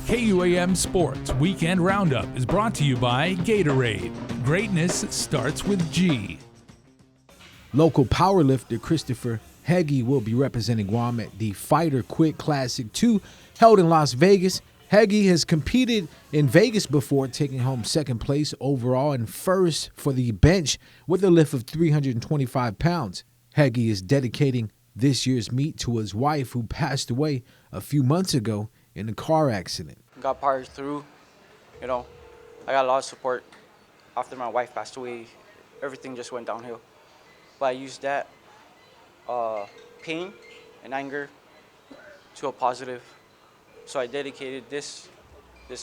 KUAM Sports Weekend Roundup is brought to you by Gatorade. Greatness starts with G. Local powerlifter Christopher Heggie will be representing Guam at the Fighter Quick Classic 2 held in Las Vegas. Heggie has competed in Vegas before, taking home second place overall and first for the bench with a lift of 325 pounds. Heggie is dedicating this year's meet to his wife, who passed away a few months ago in a car accident. Got powered through, I got a lot of support. After my wife passed away, everything just went downhill. But I used that pain and anger to a positive. So I dedicated this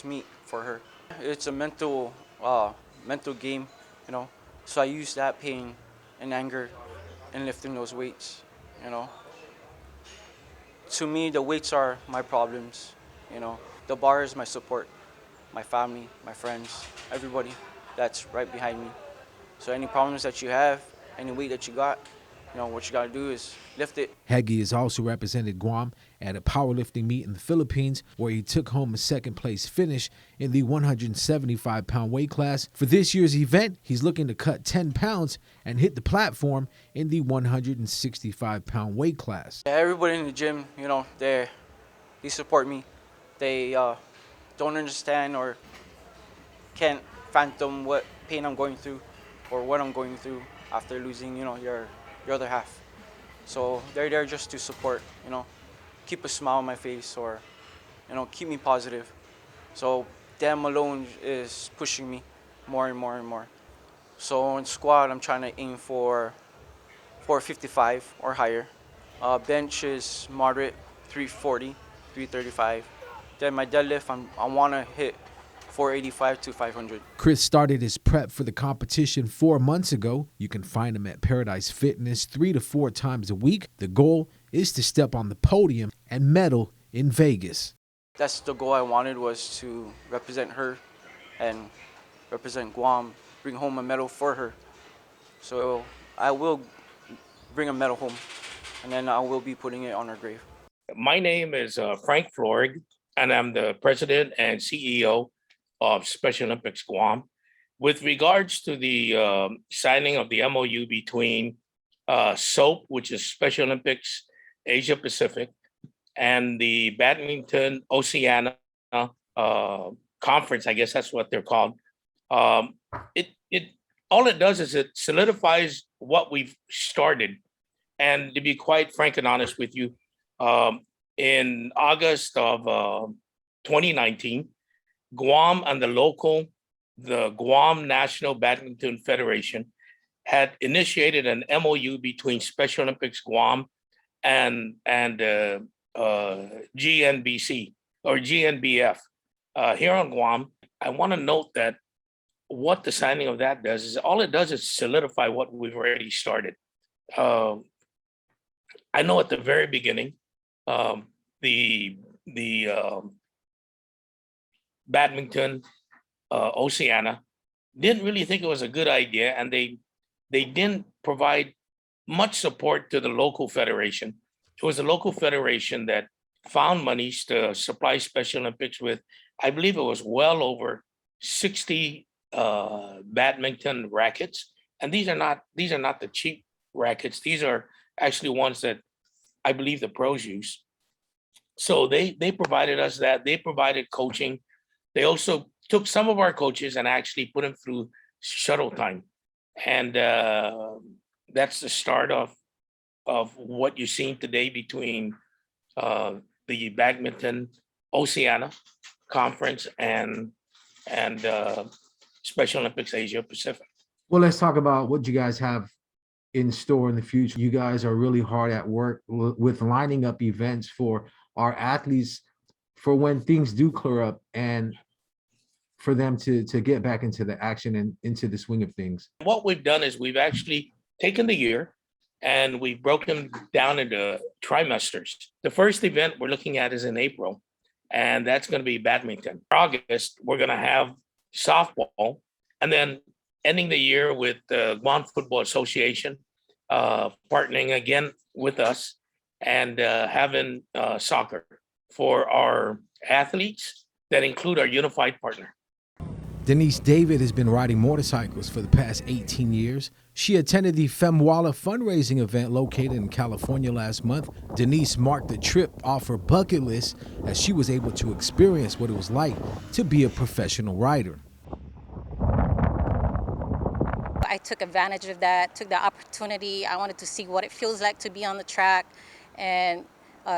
meet for her. It's a mental game, So I used that pain and anger in lifting those weights, To me, the weights are my problems, The bar is my support, my family, my friends, everybody that's right behind me. So any problems that you have, any weight that you got, what you got to do is lift it. Heggie has also represented Guam at a powerlifting meet in the Philippines, where he took home a second-place finish in the 175-pound weight class. For this year's event, he's looking to cut 10 pounds and hit the platform in the 165-pound weight class. Everybody in the gym, they support me. They don't understand or can't fathom what pain I'm going through or what I'm going through after losing, your other half. So they're there just to support, keep a smile on my face or, keep me positive. So them alone is pushing me more and more and more. So in squat, I'm trying to aim for 455 or higher. Bench is moderate, 340, 335. Then my deadlift, I want to hit 485 to 500. Chris started his prep for the competition 4 months ago. You can find him at Paradise Fitness 3 to 4 times a week. The goal is to step on the podium and medal in Vegas. That's the goal I wanted, was to represent her and represent Guam, bring home a medal for her. So I will bring a medal home, and then I will be putting it on her grave. My name is Frank Florig, and I'm the president and CEO of Special Olympics Guam. With regards to the signing of the MOU between SOAP, which is Special Olympics Asia Pacific, and the Badminton Oceania Conference, I guess that's what they're called. It all it does is it solidifies what we've started. And to be quite frank and honest with you, in August of 2019, Guam and the Guam National Badminton Federation had initiated an MOU between Special Olympics Guam and GNBC or GNBF here on Guam. I want to note that what the signing of that does is all it does is solidify what we've already started. I know at the very beginning, the Badminton Oceania didn't really think it was a good idea, and they didn't provide much support to the local federation. It was the local federation that found monies to supply Special Olympics with, I believe it was well over 60 badminton rackets. And these are not the cheap rackets. These are actually ones that I believe the pros use. So they provided us that. They provided coaching. They also took some of our coaches and actually put them through shuttle time. And that's the start of what you're seeing today between the Badminton Oceania Conference and Special Olympics Asia Pacific. Well, let's talk about what you guys have in store in the future. You guys are really hard at work with lining up events for our athletes for when things do clear up and for them to get back into the action and into the swing of things. What we've done is we've actually taken the year and we've broken down into trimesters. The first event we're looking at is in April, and that's going to be badminton. In August, we're going to have softball, and then ending the year with the Guam Football Association partnering again with us and having soccer for our athletes that include our unified partner. Denise David has been riding motorcycles for the past 18 years. She attended the femwalla fundraising event located in California last month. Denise marked the trip off her bucket list as she was able to experience what it was like to be a professional rider. I took advantage of that, took the opportunity. I wanted to see what it feels like to be on the track and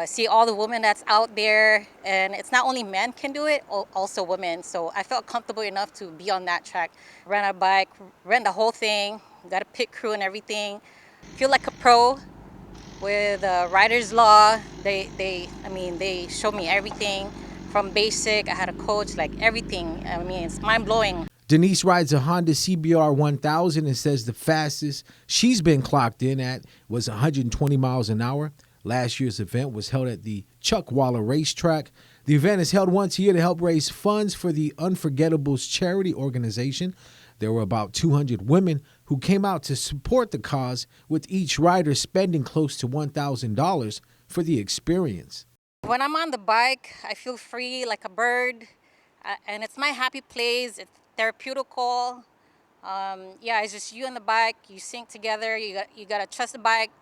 see all the women that's out there. And it's not only men can do it, also women. So I felt comfortable enough to be on that track. Ran a bike, ran the whole thing, got a pit crew and everything. Feel like a pro with Rider's Law. They showed me everything from basic. I had a coach, like everything. I mean, it's mind-blowing. Denise rides a Honda CBR 1000 and says the fastest she's been clocked in at was 120 miles an hour. Last year's event was held at the Chuckwalla racetrack. The event is held once a year to help raise funds for the Unforgettables charity organization. There were about 200 women who came out to support the cause, with each rider spending close to $1,000 for the experience. When I'm on the bike, I feel free like a bird, and it's my happy place. It's therapeutical. It's just you and the bike. You sync together. You got to trust the bike.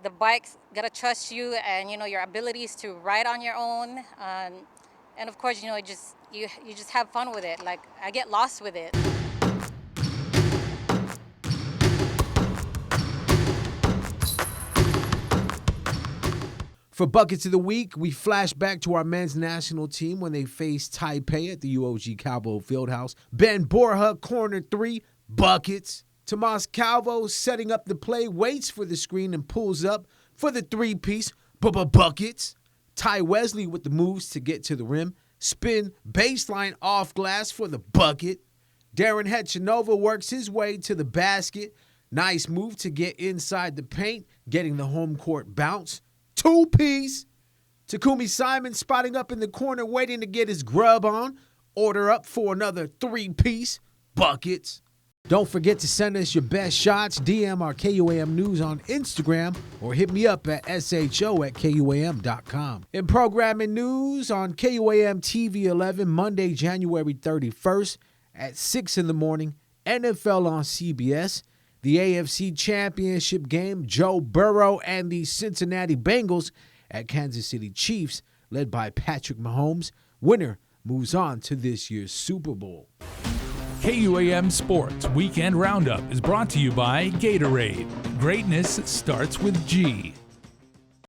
The bike's got to trust you and, your abilities to ride on your own. And of course, you just have fun with it. Like, I get lost with it. For Buckets of the Week, we flash back to our men's national team when they faced Taipei at the UOG Calvo Fieldhouse. Ben Borja, corner 3, buckets. Tomas Calvo setting up the play, waits for the screen and pulls up for the 3-piece, buckets. Ty Wesley with the moves to get to the rim. Spin, baseline off glass for the bucket. Darren Hetchanova works his way to the basket. Nice move to get inside the paint, getting the home court bounce. 2-piece. Takumi Simon spotting up in the corner, waiting to get his grub on. Order up for another 3-piece, buckets. Don't forget to send us your best shots. DM our KUAM News on Instagram or hit me up at sho@kuam.com. In programming news on KUAM TV 11, Monday, January 31st at 6 in the morning, NFL on CBS. The AFC Championship game, Joe Burrow and the Cincinnati Bengals at Kansas City Chiefs, led by Patrick Mahomes. Winner moves on to this year's Super Bowl. KUAM Sports Weekend Roundup is brought to you by Gatorade. Greatness starts with G.